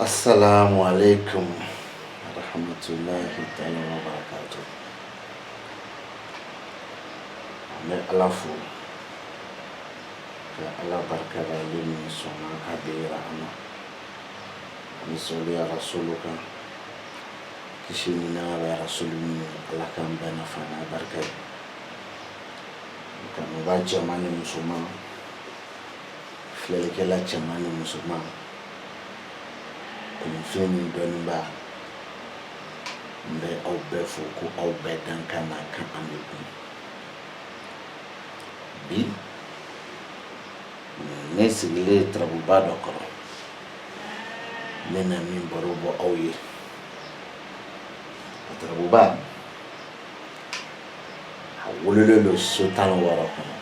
Assalamu alaikum rahmatullahi ta'ala wa barakatuh. Me alafu ka ala barka da limi sona kabira ama misoli ya rasuluka kishimina wa rasuluni ala kan bana fana barka kan ba jamani musulman filekela jamani musulman Fini Donba mbe au befo ko au bedan kana kan amudu bi ne sigile trabuba dokoro nena min borobo auye trabuba awolele lo sultan wara kono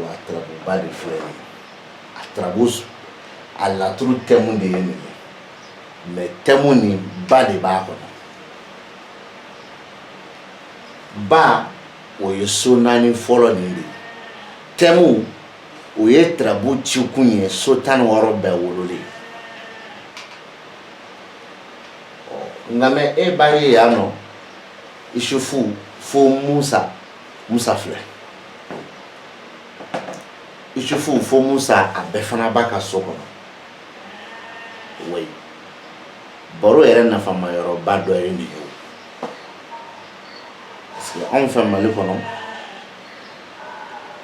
wa trabuba de frère atrabus alla turu temu de yeni mais temu ni ba de ba ko ba o yeso nani folo ni temu o ye trabu chikunye sotan woro be wolole ngame e ba ye ano ishufu fo musa fle ishufu fo musa abefana baka sokono way boro yere na fama yoro bado yere ni yo parce que on fait mal kono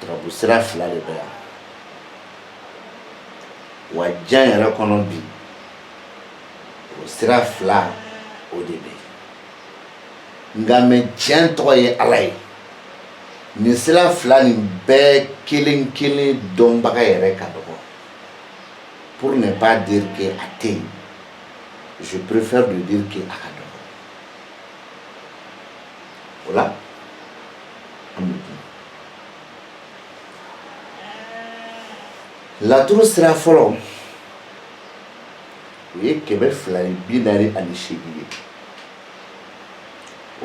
trabu sira fla le ba wa jan yere kono bi o sira fla o debe ngame jan to ye alay ni sira fla ni be killing don baga yere ka do. Pour ne pas dire que atteint, je préfère de dire que akado. Voilà. La tour sera follow. Oui, Québec flani binari ani shegi.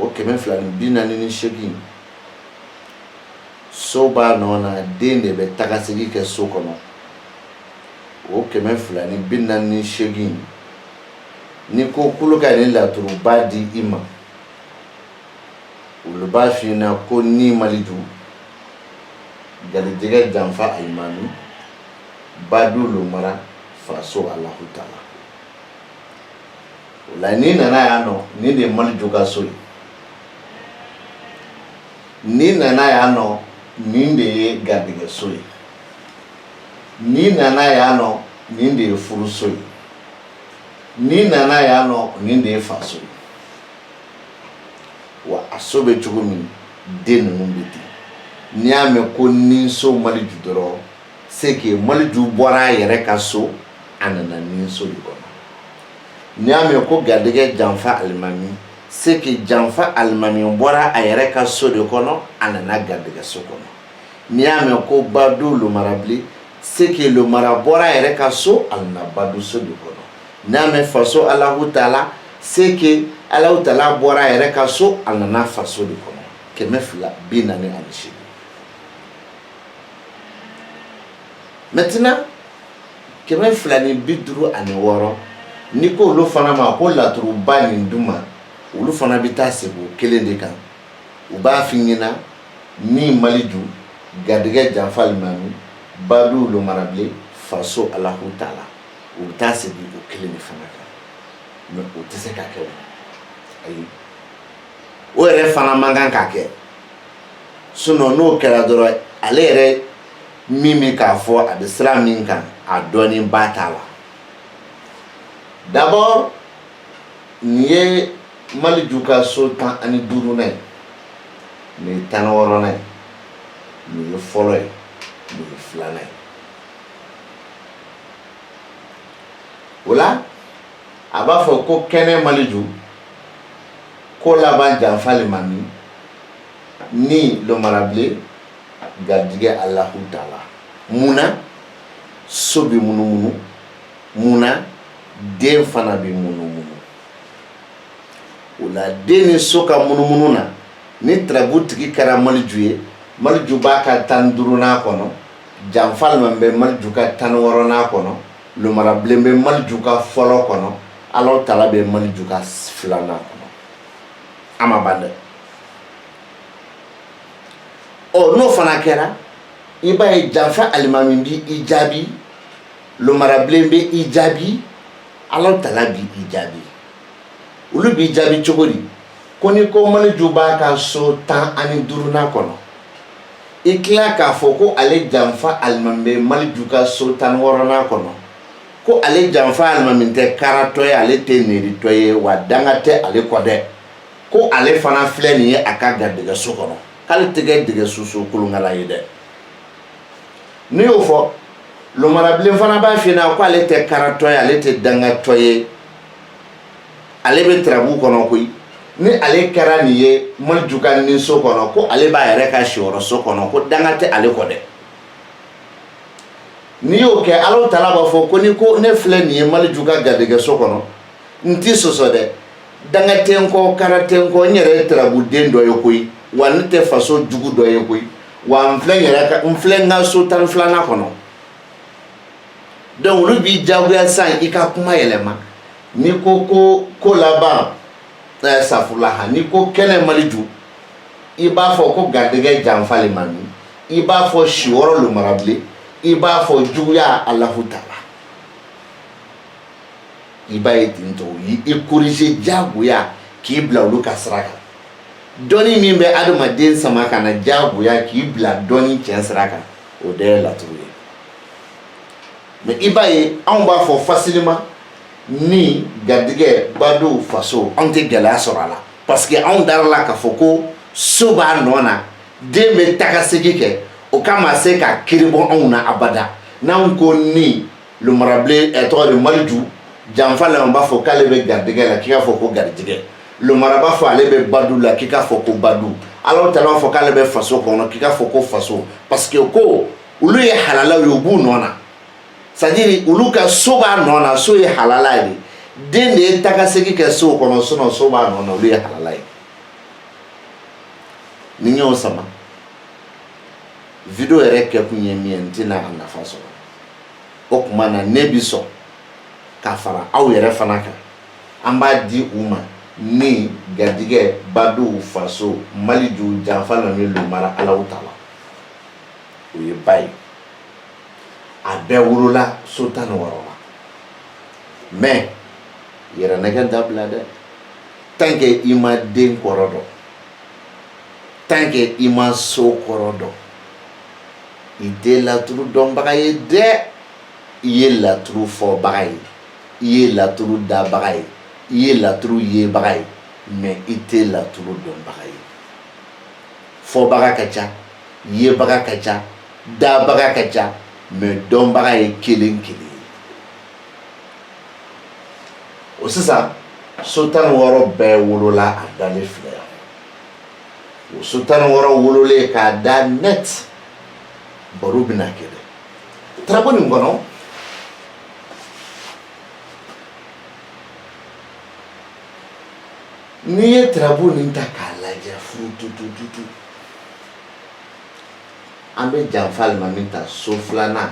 O Québec flani binari ni shegi. Soba nona dende be takasigi ke sokono. O keme fulani binani shegin ni ko kuluka ni la turu badi ima uluba fina ko ni maliju galijege janfa aymanu badu lumara faso Allahu Taala ulani nana yano ni de maliju ka soyi ni nana yano ni de gadige soyi ni nana yano ninde furuso ni nana yano ninde faso wa asobe chugumi den numbiti ni ame ko ninso maliju doro seke maliju bora yere kaso anana ninso libono ni ame ko gadege janfa almami seke janfa almami bora ayere kaso de kono anana gadege so kono ni ame ko badu lo marabli c'est que le marabora ere kaso alna badu so de kono na me faso Allahu Taala c'est que Allahu Taala bora ere kaso alna faso de kono ke mefla binani anchi. Maintenant ke mefla ni bidru ani woro ni ko lo fana ma ko la turu bani nduma ulu fana bitase bo kelende kan u ba finina ni maliju gadige janfal manu badu lo marable faso Allahu Taala u tase bi o kelende fana kan me o tese ka ke ayi o ere fana mangan ka ke suno no kera doro ale ere mimi ka fo abisra min kan adoni batala. D'abord niye malijuka sultan ani durune ni tanworone ni foloy ni flane wala aba fo ko kene maliju ko laban janfali mami ni lo marable gadige Allahu Taala muna sobi munu muna den fana bi munu o la den ni so ka munumunu na ni tarabu tigi kɛra maliju ye maliju b'a ka 15nan kɔnɔ janfa man bɛ maliju ka 16nan kɔnɔ lumarabilen bɛ maliju ka fɔlɔ kɔnɔ Alahu Taala bɛ maliju ka 2nan kɔnɔ a ma ban dɛ n'o fana kɛra i b'a ye janfa alimami bi i jaabi lumarabilen bɛ i jaabi Alahu Taala bi i jaabi olu b'i jaabi cogo di ko ni ko maliju b'a ka so 15nan kɔnɔ i tila k'a fɔ ko ale janfa alimami bɛ maliju ka so 16nan kɔnɔ ko ale janfa alimami tɛ karatɔ ye ale tɛ neritɔ ye wa danga tɛ ale kɔ dɛ ko ale fana filɛ nin ye a ka garijɛgɛ so kɔnɔ k'ale tɛ kɛ dingɛsuso kolonkala ye dɛ n'i y'o fɔ lumarabilen fana b'a f'i ɲɛna ko ale tɛ karatɔ ye ale tɛ dangatɔ ye ale bɛ tarabu kɔnɔ koyi ni ale kɛra nin ye maliju ka ninso kɔnɔ ko ale b'a yɛrɛ ka siyɔrɔso kɔnɔ ko danga tɛ ale kɔ dɛ n'i y'o kɛ Alahu Taala b'a fɔ ko ni ko ne filɛ nin ye maliju ka garijɛgɛso kɔnɔ n t'i sɔsɔ dɛ danga tɛ n kɔ kara tɛ n kɔ n yɛrɛ ye tarabuden dɔ ye koyi wa ne tɛ faso jugu dɔ ye koyi wa n filɛ n ka so 12nan kɔnɔ donc olu b'i jagoya sisan i ka kuma yɛlɛma ni ko laban safulaha ni ko kɛnɛ maliju i b'a fɔ ko garijɛgɛ janfa alimami i b'a fɔ siyɔrɔ lumarabilen i b'a fɔ juguya Alahu Taala i b'a ye ten tɔ i corriger jagoya k'i bila olu ka sira kan dɔnni min bɛ adamaden sama ka na jagoya k'i bila dɔnni tiɲɛ sira kan o de ye laturu ye mais i b'a ye anw b'a fɔ facilement ni garijɛgɛ ba don faso anw tɛ gɛlɛya sɔrɔ a la parce que anw darala k'a fɔ ko so b'a nɔ na den bɛ tagasegi kɛ o kama se ka kiri bɔ anw na abada n'anw ko ni lumarabilen tɔgɔ de maliju janfa la b'a fɔ k'ale bɛ garijɛgɛ la k'i ka fɔ ko garijɛgɛ lumara b'a fɔ ale bɛ badu la k'i ka fɔ ko badu Alahu Taala b'a fɔ k'ale bɛ faso kɔnɔ k'i ka fɔ ko faso parce que ko olu ye halalaw ye u b'u nɔ na c'est-à-dire olu ka so b'a nɔ na so ye halala ye den de ye tagasegi kɛ so kɔnɔ sinon so b'a nɔ na olu ye halala ye ni n y'o sama video yɛrɛ kɛ kun ye min ye n tɛna a nafa sɔrɔ o tuma na ne bi sɔn ka fara aw yɛrɛ fana kan an b'a di u ma ni garijɛgɛ badu faso maliju janfa nami lumara Alahu Taala o ye ba ye a bɛɛ wolola so 16 la mais yɛrɛ nɛgɛ dabila dɛ tant que i ma den kɔrɔ dɔn tant que i ma so kɔrɔ dɔn i tɛ laturu dɔnbaga ye dɛ i ye laturu fɔbaga ye i ye laturu dabaga ye i ye laturu yebaga ye mais i tɛ laturu dɔnbaga ye fɔbaga ka ca yebaga ka ca dabaga ka ca mais dɔnbaga ye kelen kelen ye o sisan so 16 bɛɛ wolola a dalen filɛ yan o so 16 wololen k'a da net baro bɛna kɛ dɛ tarabu nin kɔnɔ n'i ye tarabu nin ta k'a lajɛ furutututu an bɛ janfa alimami ta so 2nan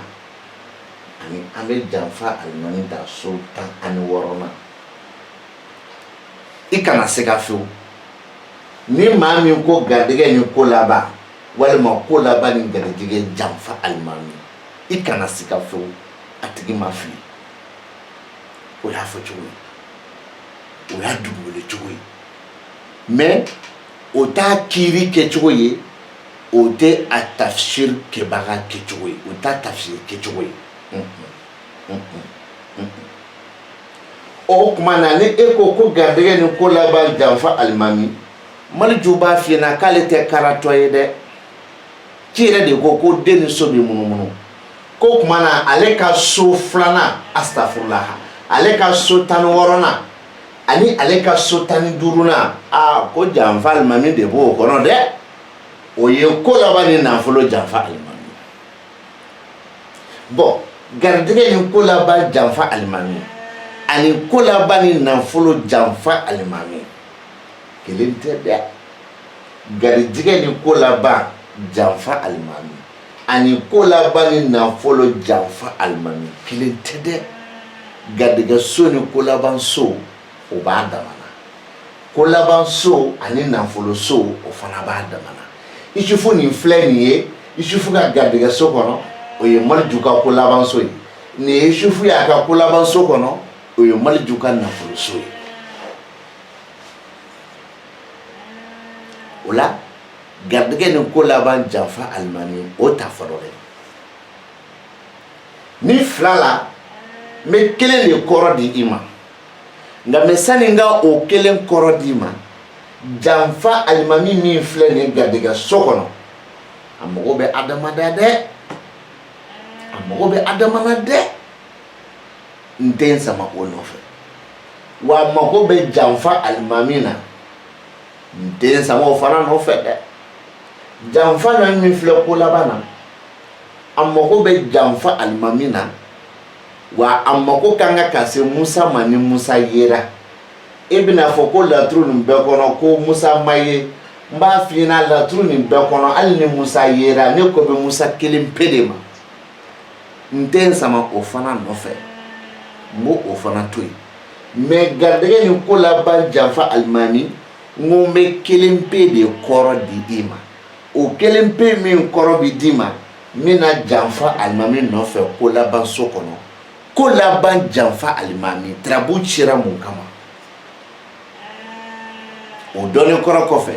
ani an bɛ janfa alimami ta so 16nan i kana se ka fewu ni maa min ko garijɛgɛ ni ko laban walima ko laban ni garijɛgɛ janfa alimami i kana se ka fewu a tigi ma fili o y'a fɔ cogo ye o y'a dugukolo cogo ye mais o t'a kiiri kɛcogo ye o tɛ a tafsir kɛbaga kɛcogo ye o t'a tafsir kɛcogo ye o tuma na ni e ko garijɛgɛ ni ko laban janfa alimami maliju b'a f'i ɲɛna k'ale tɛ karatɔ ye dɛ ci yɛrɛ de ko den ni so bɛ munumunu ko tuma na ale ka so 2nan astafurlah ale ka so 16nan ani ale ka so 15nan ko janfa alimami de b'o kɔnɔ dɛ o ye ko laban ni nafolo janfa alimami bon garijɛgɛ ni ko laban janfa alimami ani ko laban ni nafolo janfa alimami kelen tɛ dɛ. Garijɛgɛ ni ko laban janfa alimami ani ko laban ni nafolo janfa alimami kelen tɛ dɛ. Garijɛgɛ so ni ko laban so o b'a damana. Ko laban so ani nafolo so o fana b'a damana. Isufu nin filɛ nin ye, Isufu ka garijɛgɛ so kɔnɔ o ye Maliju ka ko laban so ye. Nin ye Isufu y'a ka ko laban so kɔnɔ o ye Maliju ka nafolo so ye. O la garijɛgɛ ni ko laban janfa alimami o ta fɔlɔ dɛ. Ni fila la n bɛ kelen de kɔrɔ di i ma, nka mɛ sani n ka o kelen kɔrɔ di i ma, janfa alimami min filɛ nin garijɛgɛ so kɔnɔ a mago bɛ adamadenya dɛ, a mago bɛ adamana dɛ. N tɛ n sama o nɔfɛ, wa a mago bɛ janfa alimami na n tɛ n sama o fana nɔfɛ dɛ. Janfa na min filɛ ko laban na a mago bɛ janfa alimami na, wa a mago kan ka se Musa ma ni Musa yera. E bɛna fɔ ko laturu nin bɛɛ kɔnɔ ko Musa ma ye, n b'a f'i ɲɛna laturu nin bɛɛ kɔnɔ hali ni Musa yera ne ko bɛ Musa kelen pe de ma. N tɛ n sama o fana nɔfɛ, n b'o o fana to yen. Mais garijɛgɛ ni ko laban janfa alimami n ko n bɛ kelen pe de kɔrɔ di i ma. O kelen pe min kɔrɔ bi di ma n bɛna janfa alimami nɔfɛ ko laban so kɔnɔ. Ko laban janfa alimami tarabu cira mun kama? O dɔnni kɔrɔ kɔfɛ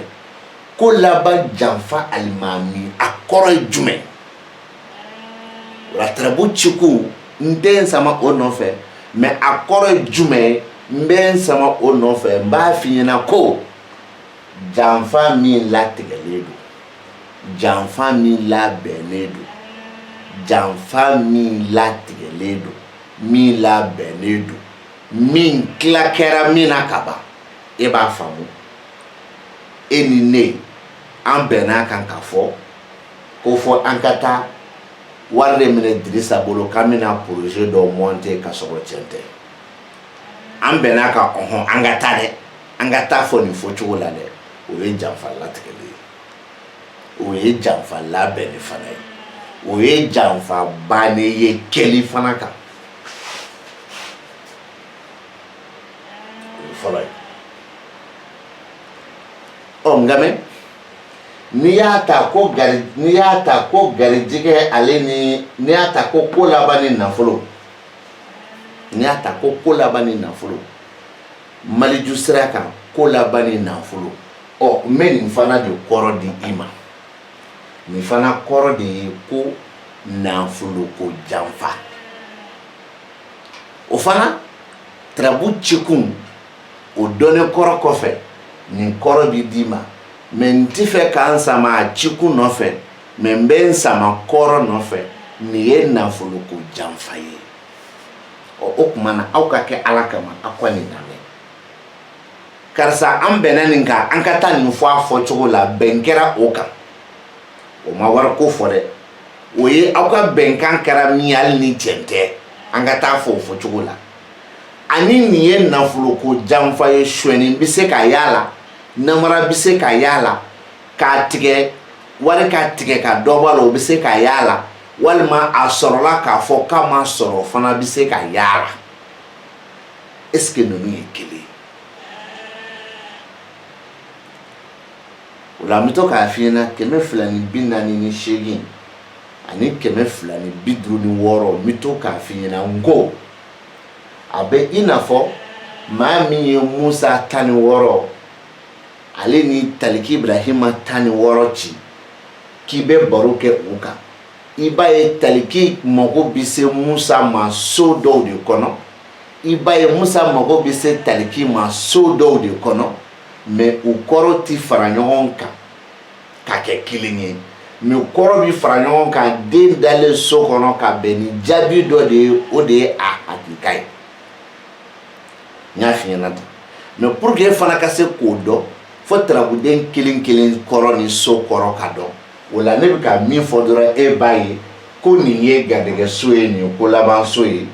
ko laban janfa alimami a kɔrɔ ye jumɛn? O la tarabu ciku n tɛ n sama o nɔfɛ, mais a kɔrɔ ye jumɛn? N bɛ n sama o nɔfɛ, n b'a f'i ɲɛna ko janfa min latigɛlen don, janfa min labɛnnen don, janfa min latigɛlen don, min labɛnnen don, min tila kɛra min na ka ban. E b'a faamu? E ni ne an bɛnna kan ka fɔ ko fɔ an ka taa wari de minɛ Dirisa bolo k'an bɛna projet dɔ monter ka sɔrɔ tiɲɛ tɛ. An bɛnna kan an ka taa dɛ, an ka taa fɔ nin fɔcogo la dɛ. O ye janfa latigɛlen ye, o ye janfa labɛnni fana ye, o ye janfa bannen ye kɛli fana kan. O ye fɔlɔ ye. Nka mɛ n'i y'a ta ko garijɛgɛ ale ni n'i y'a ta ko laban ni nafolo, n'i y'a ta ko laban ni nafolo, Maliju sira kan ko laban ni nafolo. N bɛ nin fana de kɔrɔ di i ma. Nin fana kɔrɔ de ye ko nafolo ko janfa. O fana tarabu cikun o dɔnni kɔrɔ kɔfɛ nin kɔrɔ bi d'i ma, mais n ti fɛ k'an sama a ciku nɔfɛ, mais n bɛ n sama kɔrɔ nɔfɛ. Nin ye nafolo ko janfa ye. O tuma na aw ka kɛ Ala kama aw ka nin lamɛn. Karisa an bɛnna nin kan, an ka taa nin fɔ a fɔcogo la, bɛn kɛra o kan. O ma wari ko fɔ dɛ. O ye aw ka bɛnkan kɛra min ye hali ni tiɲɛ tɛ, an ka taa fɔ o fɔcogo la. Ani nin ye nafolo ko janfa ye, suɲɛni bɛ se ka y'a la, namara bɛ se ka y'a la, k'a tigɛ wari ka tigɛ ka dɔ bɔ a la o bɛ se ka y'a la, walima a sɔrɔla k'a fɔ k'a ma sɔrɔ fana bɛ se ka y'a la. Est-ce que ninnu ye kelen ye? O la n bɛ to k'a f'i ɲɛna 248 ani 256 n bɛ to k'a f'i ɲɛna n ko a bɛ i n'a fɔ maa min ye Musa 16 ale ni Taliki Ibrahima 16 ci k'i bɛ baro kɛ u kan. I b'a ye Taliki mago bɛ se Musa ma so dɔw de kɔnɔ, i b'a ye Musa mago bɛ se Taliki ma so dɔw de kɔnɔ, mais u kɔrɔ ti fara ɲɔgɔn kan ka kɛ kelen ye. Mais u kɔrɔ bi fara ɲɔgɔn kan den dalen so kɔnɔ ka bɛn ni jaabi dɔ de ye, o de ye a hakilika ye. N y'a f'i ɲɛna tan. Mais pour que e fana ka se k'o dɔn, fo tarabuden kelen kelen kɔrɔ ni so kɔrɔ ka dɔn. O la ne bɛ ka min fɔ dɔrɔn e b'a ye ko nin ye garijɛgɛ so ye, nin ye ko laban so ye.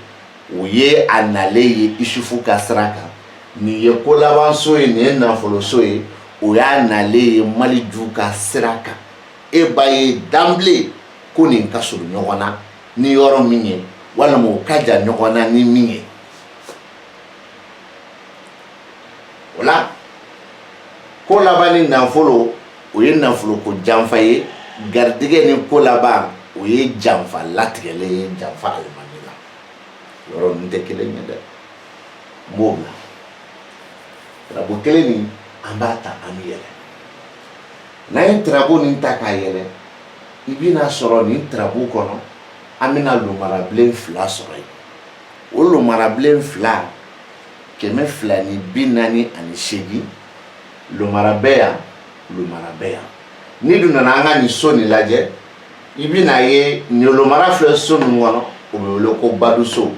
O ye a nalen ye Isufu ka sira kan. Nin ye ko laban so ye, nin ye nafolo so ye. o y'a nalen ye Maliju ka sira kan e b'a ye d'emblée ko nin ka surun ɲɔgɔn na ni yɔrɔ min ye walima o ka jan ɲɔgɔn na ni min ye. O la ko laban ni nafolo o ye nafolo ko janfa ye, garijɛgɛ ni ko laban o ye janfa latigɛlen ye, janfa alimami la. Yɔrɔ ninnu tɛ kelen ye dɛ. N b'o bila. Tarabu kelen nin an b'a ta an bɛ yɛlɛ. N'an ye tarabu nin ta k'a yɛlɛ i bɛna sɔrɔ nin tarabu kɔnɔ an bɛna lomarabilen 2 sɔrɔ yen. O lomarabilen 2 248 lomarabɛ yan lomarabɛ yan. N'i dun nana an ka nin so nin lajɛ i bɛna ye nin lomara filɛ so min kɔnɔ o bɛ wele ko baduso,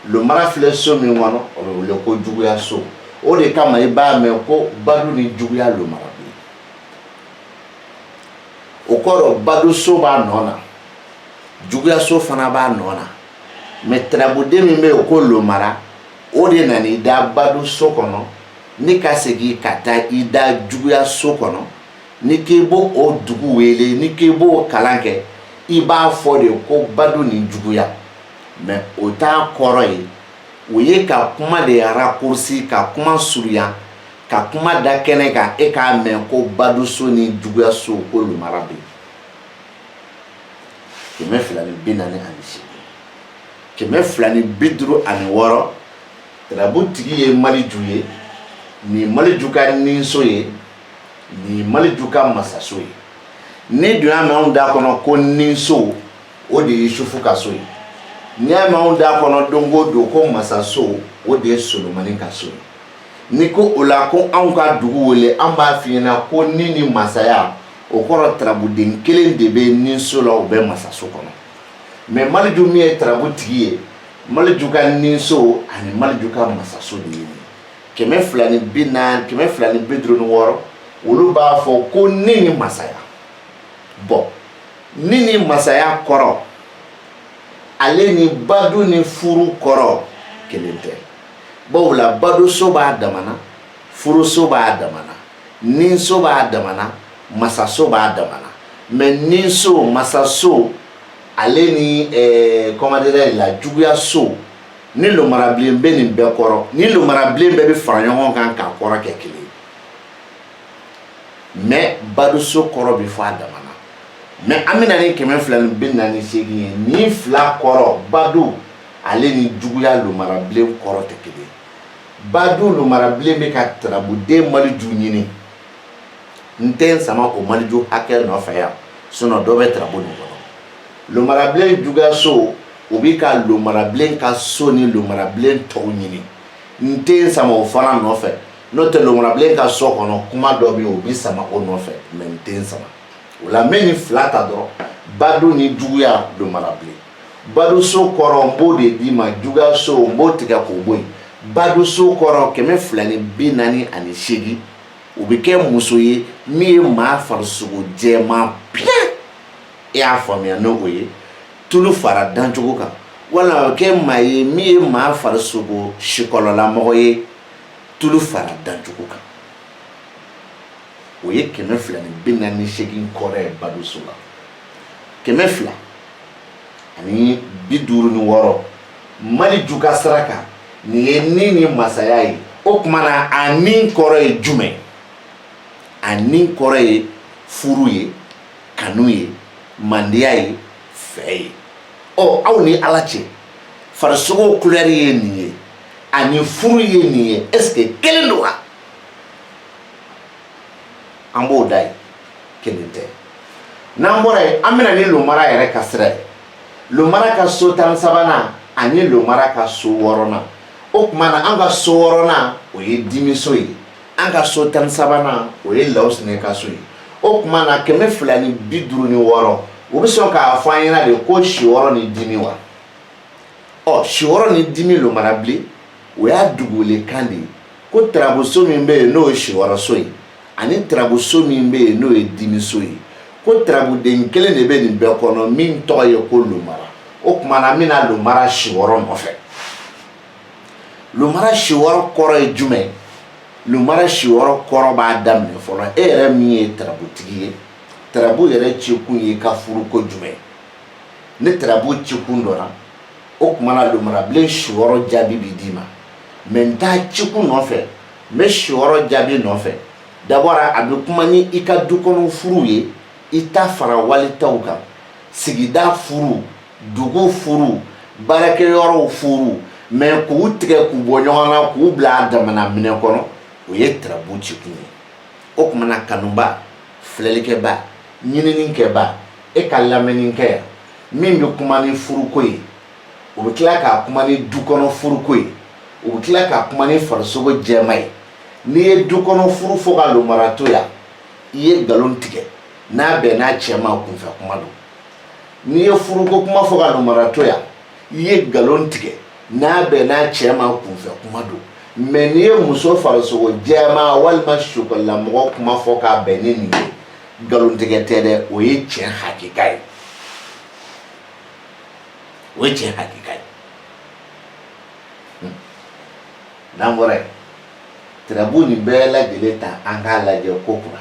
lomara filɛ so min kɔnɔ o bɛ wele ko juguya so. O de kama i b'a mɛn ko badu ni juguya lomarabilen. O kɔrɔ baduso b'a nɔ na, juguya so fana b'a nɔ na, mais tarabuden min bɛ yen o ko lomara o de nana i da baduso kɔnɔ ni ka segin ka taa i da juguya so kɔnɔ. Ni k'i b'o o dugu wele, ni k'i b'o kalan kɛ i b'a fɔ de ko badu ni juguya, mais o t'a kɔrɔ ye. O ye ka kuma de raccourci, ka kuma surunya, ka kuma da kɛnɛ kan e k'a mɛn ko baduso ni juguya so ko lomara bɛ yen. 248 256 tarabu tigi ye Maliju ye, ni Maliju ka ninso ye, ni Maliju ka masaso ye. Ni dun y'a mɛn anw da kɔnɔ ko ninso o de ye Yusufu ka so ye. N'i y'a mɛn anw da kɔnɔ don o don ko masaso o de ye Solomani ka so ye. Ni ko o la ko anw ka dugu wele an b'a f'i ɲɛna ko ni masaya o kɔrɔ tarabuden kelen de bɛ ninso la o bɛ masaso kɔnɔ. Mais Maliju min ye tarabu tigi ye, Maliju ka ninso ani Maliju ka masaso de ye. 256 olu b'a fɔ ko ni masaya. Bon ni masaya kɔrɔ ale ni badu ni furu kɔrɔ kelen tɛ. Bawo la baduso b'a damana, furuso b'a damana, ninso b'a damana, masaso b'a damana. Mais ninso, masaso ale ni comment dirais la juguya so ni lomarabilen bɛ nin bɛɛ kɔrɔ, ni lomarabilen bɛɛ bɛ fara ɲɔgɔn kan k'a kɔrɔ kɛ kelen. Mais baduso kɔrɔ bɛ fɔ a damana. Mais an bɛna ni 248 ye, ni fila kɔrɔ badu ale ni juguya lomarabilen kɔrɔ tɛ kelen. Badu lomarabilen bɛ ka tarabuden Maliju ɲini. N tɛ n sama o Maliju hakɛ nɔfɛ yan, sinon dɔ bɛ tarabu nin kɔnɔ. Lomarabilen juguya so o bɛ ka lomarabilen ka so ni lomarabilen tɔw ɲini. N tɛ n sama o fana nɔfɛ. N'o tɛ lomarabilen ka so kɔnɔ kuma dɔ bɛ yen o bɛ sama o nɔfɛ, mais n tɛ n sama. O la n bɛ nin fila ta dɔrɔn badu ni juguya lomarabilen. Baduso kɔrɔ n b'o de d'i ma, juguya so n b'o tigɛ k'o bɔ yen. Baduso kɔrɔ 248 o bɛ kɛ muso ye min ye maa farisogo jɛman bien. E y'a faamuya n'o ye tulu fara dancogo kan, wala a bɛ kɛ maa ye min ye maa farisogo sikɔlɔlamɔgɔ ye tulu fara dancogo kan. O ye 248 kɔrɔ ye baduso la. 256 Maliju ka sira kan nin ye ni masaya ye. O tuma na a ni kɔrɔ ye jumɛn? A ni kɔrɔ ye furu ye, kanu ye, mandiya ye, fɛ ye. Ɔ aw ni Ala cɛ farisogo couleur ye nin ye ani furu ye nin ye, est-ce que kelen don wa? An b'o da ye, kelen tɛ. N'an bɔra yen an bɛna ni lomara yɛrɛ ka sira ye. Lomara ka so 13nan ani lomara ka so 6nan. O tuma na an ka so 6nan o ye dimiso ye, an ka so 13nan o ye Lawusina ka so ye. O tuma na 256 o bɛ sɔn k'a fɔ an ɲɛna de ko si 6 ni dimi wa? Ɔ si 6 ni dimi lomarabilen o y'a dugukɔlikan de ye ko tarabuso min bɛ yen n'o ye si 6 so ye ani tarabuso min bɛ yen n'o ye dimiso ye. Ko tarabuden kelen de bɛ nin bɛɛ kɔnɔ min tɔgɔ ye ko lomara. O tuma na n bɛna lomara si 6 nɔfɛ. Lomara si 6 kɔrɔ ye jumɛn? lumara shiwɔrɔ kɔrɔ b'a daminɛ fɔlɔ e yɛrɛ min ye tarabutigi ye tarabu yɛrɛ cikun ye ka furu ko jumɛn ni tarabu cikun dɔra o tuma na lumarabilen shiwɔrɔ jaabi bi d'i ma mɛ n t'a cikun nɔfɛ n bɛ shiwɔrɔ jaabi nɔfɛ d'abord a bɛ kuma ni i ka du kɔnɔ furu ye i ta fara walitaw kan sigida furu dugu furu baarakɛyɔrɔw furu mɛ k'u tigɛ k'u bɔ ɲɔgɔn na k'u bila a damana minɛ kɔnɔ o ye tarabu cikun ye o tuma na kanuba filɛlikɛba ɲininikɛba e ka lamɛnnikɛ yan min bɛ kuma ni furuko ye o bɛ tila k'a kuma ni du kɔnɔ furuko ye o bɛ tila k'a kuma ni farisogo jɛma ye n'i ye du kɔnɔ furu fɔ ka lomara to yan i ye nkalon tigɛ n'a bɛn n'a cɛ ma kunfɛ kuma don n'i ye furuko kuma fɔ ka lomara to yan i ye nkalon tigɛ n'a bɛn n'a cɛ ma kunfɛ kuma don mɛ n'i ye muso farisogo jɛma walima sokɔlamɔgɔ kuma fɔ k'a bɛn ni nin ye nkalon tigɛ tɛ dɛ o ye tiɲɛ hakika ye o ye tiɲɛ hakika ye n'an bɔra yen tarabu nin bɛɛ lajɛlen ta an k'a lajɛ ko kura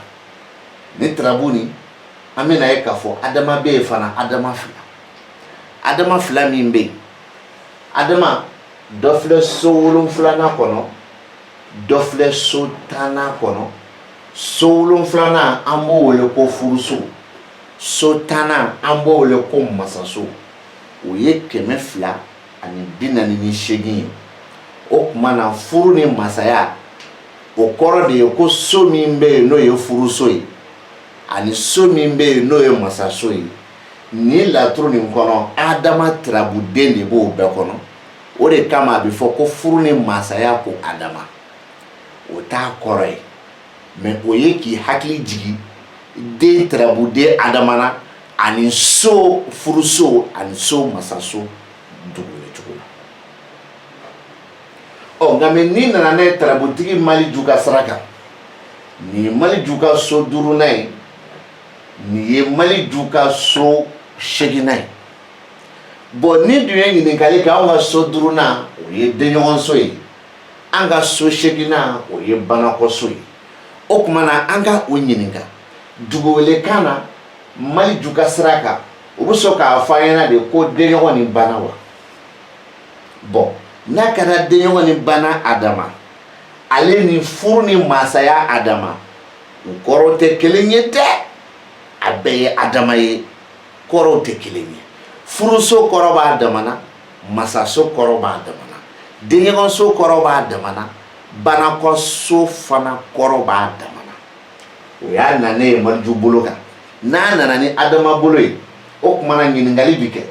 ni tarabu nin an bɛna ye k'a fɔ adama bɛ yen fana adama fila min bɛ yen adama dɔ filɛ so 7 kɔnɔ dɔ filɛ so 10 kɔnɔ so 7 an b'o wele ko furuso so 10 an b'o wele ko masaso o ye 248 ye o tuma na furu ni masaya o kɔrɔ de ye ko so min bɛ yen n'o ye furuso ye ani so min bɛ yen n'o ye masaso ye ni laturu nin kɔnɔ adama tarabuden de b'o bɛɛ kɔnɔ o de kama a bɛ fɔ ko furu ni masaya ko adama o t'a kɔrɔ ye mɛ o ye k'i hakili jigin den tarabuden adama na ani so furuso ani so masaso dugukolo cogo la nka mɛ n'i nana n'a ye tarabutigi Maliju ka sira kan nin ye Maliju ka so 5nan ye nin ye Maliju ka so 8nan ye bon ni dun ye ɲininkali kɛ anw ka so 5nan o ye denɲɔgɔnso ye an ka so 8nan o ye banakɔso ye o tuma na an ka o ɲininka dugukɔlikan na Maliju ka sira kan o bɛ sɔn k'a fɔ an ɲɛna de ko denɲɔgɔn ni bana wa bon n'a kɛra denɲɔgɔn ni bana adama ale ni furu ni masaya adama o kɔrɔ tɛ kelen ye dɛ a bɛɛ ye adama ye kɔrɔw tɛ kelen ye furuso kɔrɔ b'a damana masaso kɔrɔ b'a damana denɲɔgɔnso kɔrɔ b'a damana banakɔso fana kɔrɔ b'a damana o y'a nanen ye Maliju bolo kan n'a nana ni adama bolo ye o tuma na ɲininkali bi kɛ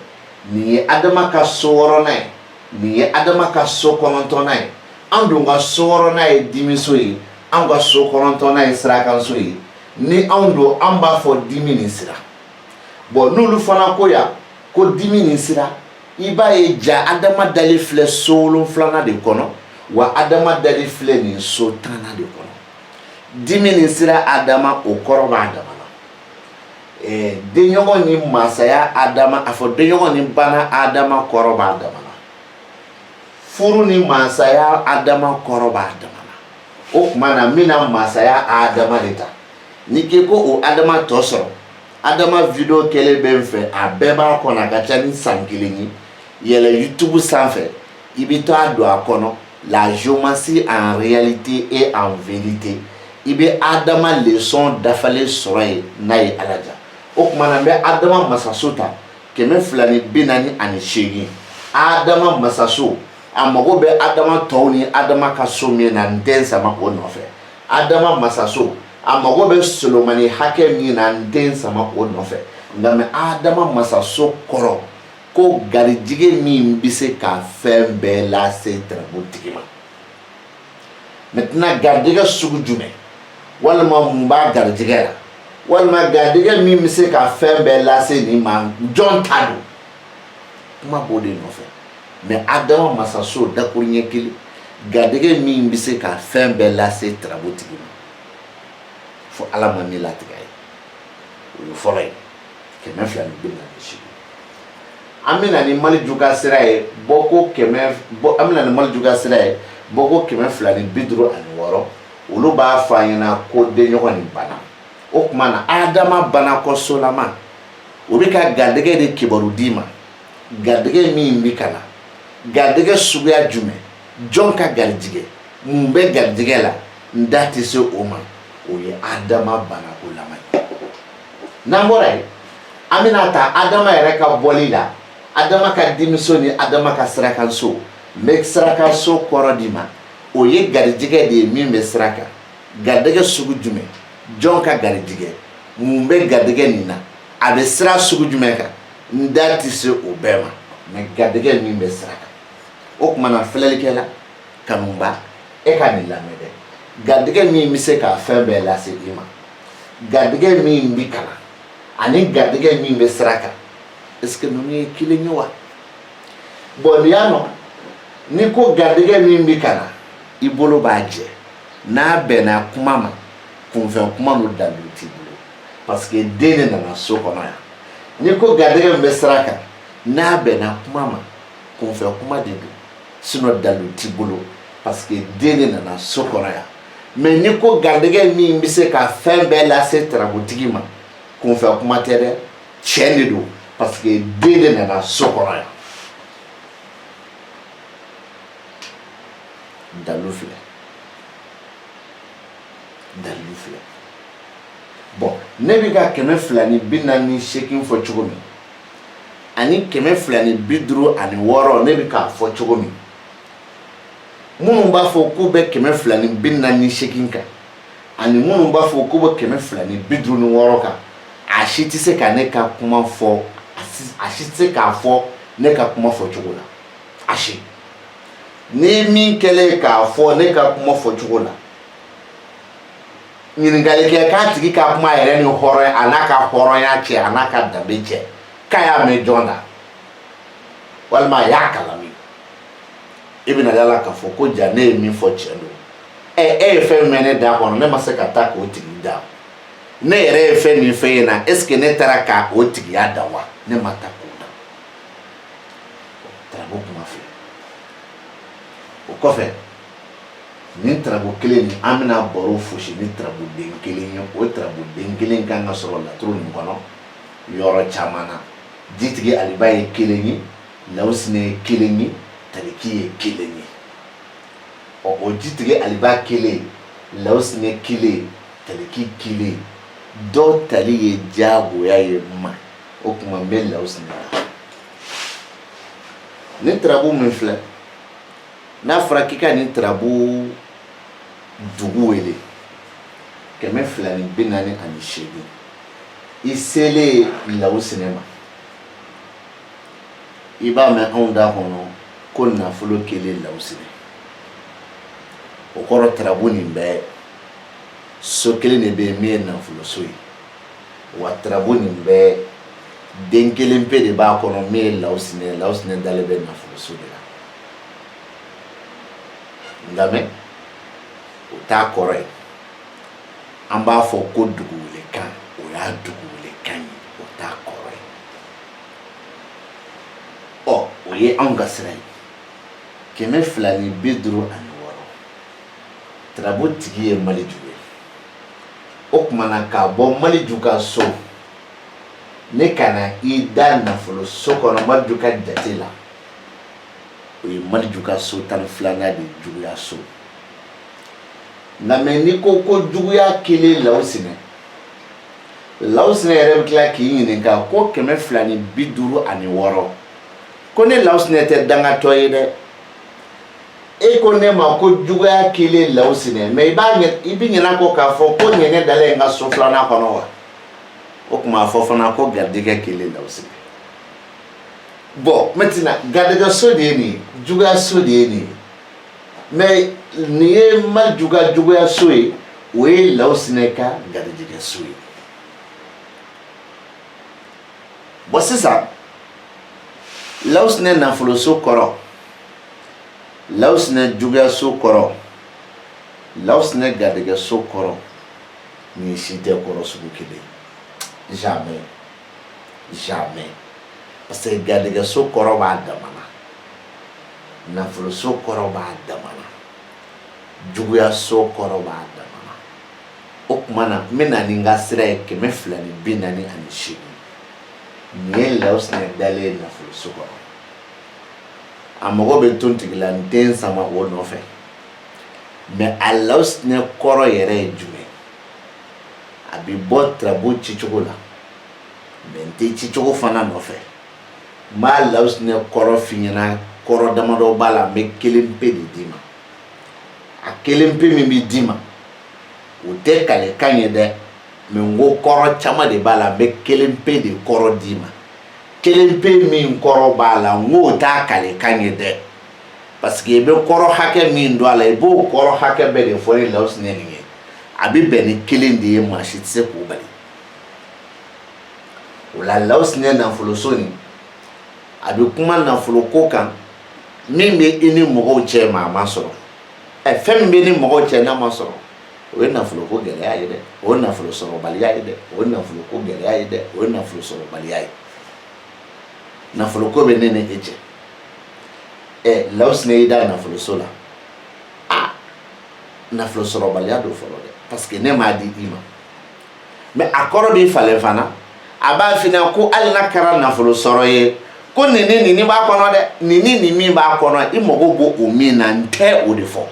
nin ye adama ka so 6nan ye nin ye adama ka so 9nan ye an dun ka so 6nan ye dimiso ye an ka so 9nan ye sirakanso ye ni anw don an b'a fɔ dimi ni sira bon n'olu fana ko yan ko dimi ni sira i b'a ye ja adama dali filɛ so 7nan de kɔnɔ wa adama dali filɛ nin so 10nan de kɔnɔ dimi ni sira adama o kɔrɔ b'a damana denɲɔgɔn ni masaya adama a fɔ denɲɔgɔn ni bana adama kɔrɔ b'a damana furu ni masaya adama kɔrɔ b'a damana o tuma na n bɛna masaya adama de ta ni k'i ko o adama tɔ sɔrɔ adama video kɛlen bɛ n fɛ a bɛɛ b'a kɔnɔ a ka ca ni san 1 ye yɛlɛ YouTube sanfɛ i bɛ taa don a kɔnɔ la géomancie en réalité et en vérité i bɛ adama leçon dafalen sɔrɔ yen n'a ye Ala ja o tuma na n bɛ adama masaso ta 248 adama masaso a mago bɛ adama tɔw ni adama ka so min na n tɛ n sama o nɔfɛ adama masaso a mago bɛ solomani hakɛ min na n tɛ n sama o nɔfɛ nka mɛ adama masaso kɔrɔ ko garijɛgɛ min bɛ se ka fɛn bɛɛ lase tarabutigi ma maintenant garijɛgɛ sugu jumɛn walima mun b'a garijɛgɛ la walima garijɛgɛ min bɛ se ka fɛn bɛɛ lase nin ma jɔn ta don kuma b'o de nɔfɛ mɛ adama masaso dakuru ɲɛ kelen garijɛgɛ min bɛ se ka fɛn bɛɛ lase tarabutigi ma fo Ala ma min latigɛ ye o ye fɔlɔ ye 248 an bɛna ni Maliju ka sira ye bɔko 256 olu b'a fɔ an ɲɛna ko denɲɔgɔn nin bana o tuma na Adama bana kɔsolama o bɛ ka garijɛgɛ de kibaru d'i ma garijɛgɛ min bɛ ka na garijɛgɛ suguya jumɛn jɔn ka garijɛgɛ mun bɛ garijɛgɛ la n da tɛ se o ma o ye Adama bana ko lama ye n'an bɔra yen an bɛna ta Adama yɛrɛ ka bɔli la Adama ka denmuso ni Adama ka sirakanso n bɛ sirakanso kɔrɔ d'i ma o ye garijɛgɛ de ye min bɛ sira kan garijɛgɛ sugu jumɛn jɔn ka garijɛgɛ mun bɛ garijɛgɛ nin na a bɛ sira sugu jumɛn kan n da tɛ se o bɛɛ ma mɛ garijɛgɛ min bɛ sira kan o tuma na filɛlikɛla kanuba e ka nin lamɛn dɛ garijɛgɛ min bɛ se ka fɛn bɛɛ lase i ma garijɛgɛ min bɛ kalan ani garijɛgɛ min bɛ sira kan est-ce que ninnu ye kelen ye wa bon nin y'a nɔ ni ko garijɛgɛ min bɛ kalan i bolo b'a jɛ n'a bɛnna kuma ma kunfɛ kuma n'o dalu t'i bolo parce que den de nana so kɔnɔ yan ni ko garijɛgɛ min bɛ sira kan n'a bɛnna kuma ma kunfɛ kuma de don sinon dalu t'i bolo parce que den de nana so kɔnɔ yan mais ni ko garijɛgɛ min bɛ se ka fɛn bɛɛ lase tarabutigi ma kunfɛ kuma tɛ dɛ tiɲɛ de don parce que den de nana so kɔnɔ yan dalu filɛ bon ne bɛ ka 248 fɔ cogo min ani 256 ne bɛ k'a fɔ cogo min minnu b'a fɔ k'u bɛ 248 kan ani minnu b'a fɔ k'u bɛ 256 kan a si tɛ se ka ne ka kuma fɔ a si tɛ se k'a fɔ ne ka kuma fɔ cogo la a si ni min kɛlen k'a fɔ ne ka kuma fɔ cogo la ɲininkali kɛ k'a tigi ka kuma yɛrɛ ni hɔrɔn a n'a ka hɔrɔnya cɛ a n'a ka danbe cɛ k'a y'a mɛn jɔn na walima a y'a kalan min i bɛna yala k'a fɔ ko ja ne ye min fɔ tiɲɛ don e ye fɛn mɛn ne da kɔnɔ ne ma se ka taa k'o tigi da ne yɛrɛ ye fɛn min fɛ yen na est ce que ne taara ka o tigiya da wa ne ma taa k'o da tarabu kuma fɛ o kɔfɛ nin tarabu kelen nin an bɛna baro fosi ni tarabuden kelen ye o tarabuden kelen kan ka sɔrɔ laturu nin kɔnɔ yɔrɔ caman na jitigi aliba ye kelen ye lawusine ye kelen ye taliki ye kelen ye o jitigi aliba kelen lawusine kelen taliki kelen dɔw tali ye diyagoya ye ma o kuma n bɛ lawusine la ni tarabu min filɛ n'a fɔra k'i ka nin tarabu dugu wele 248 i selen lawusine ma i b'a mɛn anw da kɔnɔ ko nafolo kelen lawusine o kɔrɔ tarabu nin bɛɛ so kelen de bɛ yen min ye nafolo so ye wa tarabu nin bɛɛ den kelen pe de b'a kɔnɔ min ye lawusine dalen bɛ nafolo so de la nka o t'a kɔrɔ ye an b'a fɔ ko dugu welekan o y'a dugu welekan ye o t'a kɔrɔ ye o ye anw ka sira ye 256 tarabu tigi ye Maliju ye o tuma na k'a bɔ Maliju ka so ne ka na i da nafolo so kɔnɔ Maliju ka jate la o ye Maliju ka so 12nan de juguya so nka mɛ ni ko juguya kelen lawusine yɛrɛ bɛ tila k'i ɲininka ko 256 ko ne lawusine tɛ dangatɔ ye dɛ e ko ne ma ko juguya kelen lawusine mɛ i bɛ ɲinɛ ko k'a fɔ ko ɲɛgɛn dalen n ka so 2nan kɔnɔ wa o tuma a fɔ fana ko garijɛgɛ kelen lawusine bon maintenant garijɛgɛ so de ye nin ye juguya so de ye nin ye mais nin ye Maliju ka juguya so ye o ye lawusine ka garijɛgɛ so ye bon sisan lawusine nafolo so kɔrɔ lawusine juguya so kɔrɔ lawusine garijɛgɛ so kɔrɔ nin si tɛ kɔrɔ sugu kelen jamais parce que garijɛgɛ so kɔrɔ b'a dama na nafolo so kɔrɔ b'a dama na juguya so kɔrɔ b'a dama o kuma na n bɛna ni n ka sira ye 248 nin ye Lawusinɛ dalen ye nafoloso kɔrɔ a mago bɛ tontigila den sama o nɔfɛ mais a Lawusinɛ kɔrɔ yɛrɛ ye jumɛn a bɛ bɔ tirabu cicogo la mais n tɛ cicogo fana nɔfɛ n b'a Lawusinɛ kɔrɔ f'i ɲɛna kɔrɔ damadɔ b'a la n bɛ kelen pe de d'i ma a kelen pe min bɛ d'i ma o tɛ kalekan ye dɛ mais n ko kɔrɔ caman de b'a la n bɛ kelen pe de kɔrɔ d'i ma kelen pe min kɔrɔ b'a la n k'o t'a kalekan ye dɛ parce que i bɛ kɔrɔ hakɛ min don a la i b'o kɔrɔ hakɛ bɛɛ de fɔ ni Lawusinɛ nin ye a bɛ bɛn ni kelen de ye maa si tɛ se k'o bali o la Lawusinɛ nafoloso nin a bɛ kuma nafolo ko kan min bɛ i ni mɔgɔw cɛ maa ma sɔrɔ fɛn min bɛ ni mɔgɔw cɛ n'a ma sɔrɔ o ye nafolo ko gɛlɛya ye dɛ o ye nafolo sɔrɔbaliya ye dɛ o ye nafolo ko gɛlɛya ye dɛ o ye nafolo sɔrɔbaliya ye nafolo ko bɛ ne ni e cɛ Lawusinɛ y'i da nafoloso la nafolo sɔrɔbaliya don fɔlɔ dɛ parce que ne m'a di i ma mais a kɔrɔ b'i falen fana a b'a f'i ɲɛna ko hali n'a kɛra nafolo sɔrɔ ye ko nin ni nin b'a kɔnɔ dɛ nin ni nin min b'a kɔnɔ i mago b'o o min na n tɛ o de fɔ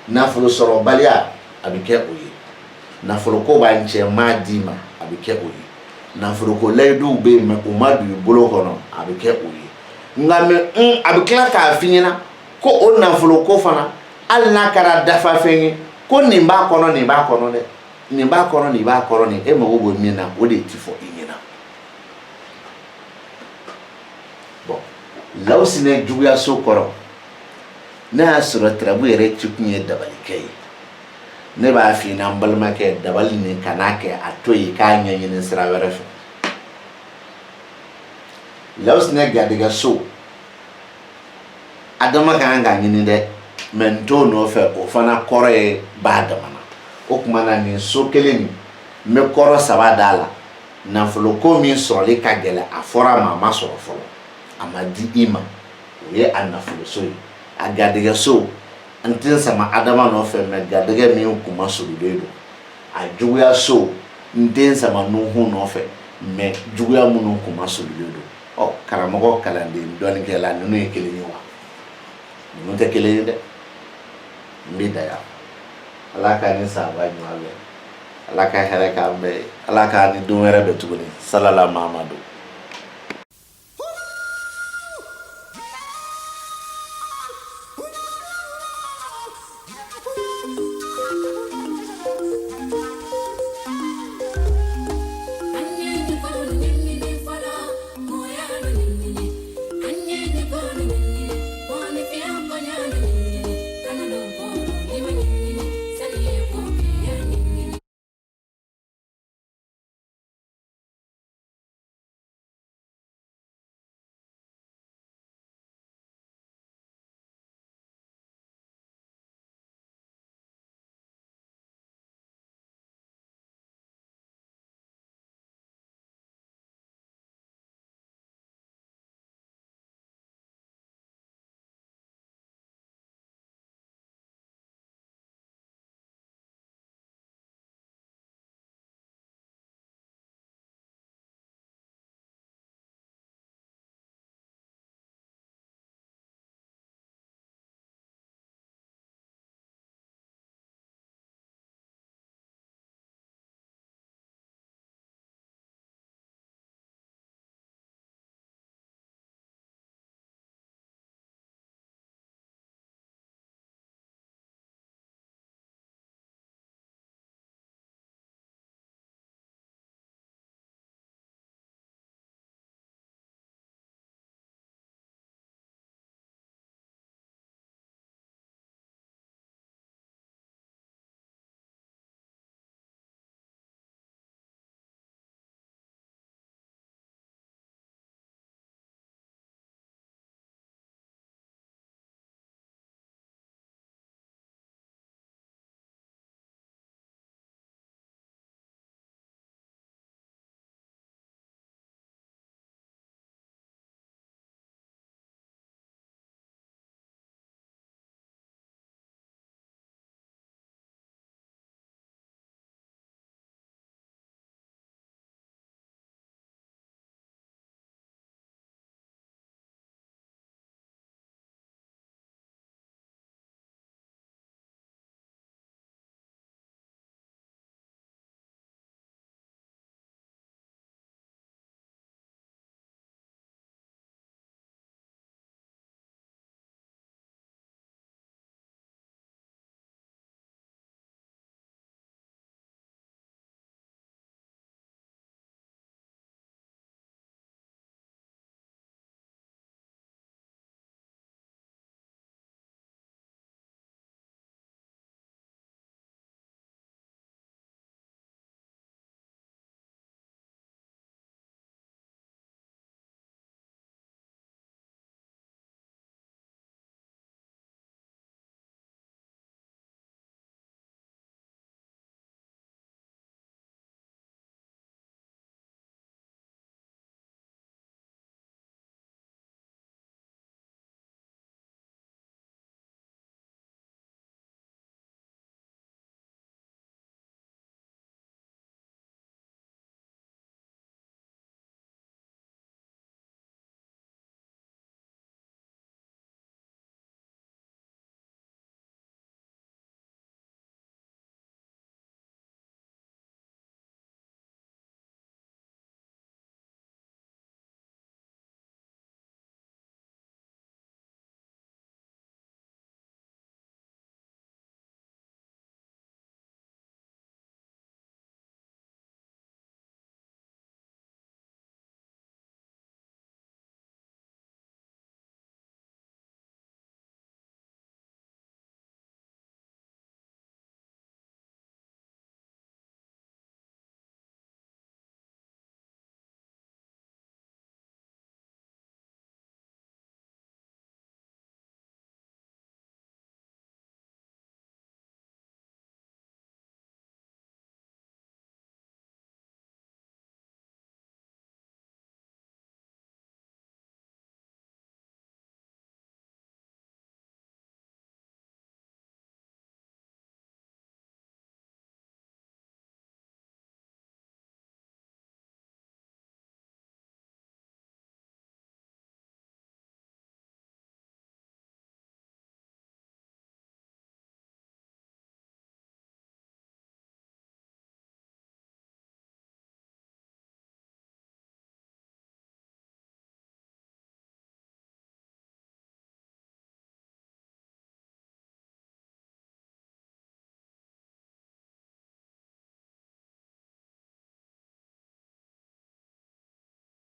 nafolo sɔrɔbaliya a bɛ kɛ o ye nafolo ko b'an cɛ m'a d'i ma a bɛ kɛ o ye nafolo ko layiduw bɛ yen mais u ma don i bolo kɔnɔ a bɛ kɛ o ye nka mais a bɛ tila k'a f'i ɲɛna ko o nafolo ko fana hali n'a kɛra dafafɛn ye ko nin b'a kɔnɔ nin b'a kɔnɔ dɛ nin b'a kɔnɔ nin b'a kɔnɔ nin e mago b'o min na o de ti fɔ i ɲɛna bon Lawusinɛ juguyaso kɔrɔ ne y'a sɔrɔ tirabu yɛrɛ cikun ye dabalikɛ ye ne b'a f'i ɲɛna n balimakɛ dabali nin kan'a kɛ a to yen k'a ɲɛɲini sira wɛrɛ fɛ Lawusinɛ garijɛgɛso adama kan k'a ɲini dɛ mais n t'o nɔfɛ o fana kɔrɔ ye b'a dama na o tuma na nin so kelen nin n bɛ kɔrɔ 3 d'a la nafolo ko min sɔrɔli ka gɛlɛn a fɔra a ma a ma sɔrɔ fɔlɔ a ma di i ma o ye a nafoloso ye a garijɛgɛso n tɛ sama adama nɔfɛ mais garijɛgɛ min kuma sululen don a juguyaso n tɛ sama nuhu nɔfɛ mais juguya minnu kuma sululen don karamɔgɔ kalanden dɔnnikɛla ninnu ye kelen ye wa ninnu tɛ kelen ye dɛ n bɛ da yan ala ka ni sababa ɲuman bɛ ala ka hɛrɛ k'an bɛɛ ye ala ka ni don wɛrɛ bɛ tuguni salala Mahamadu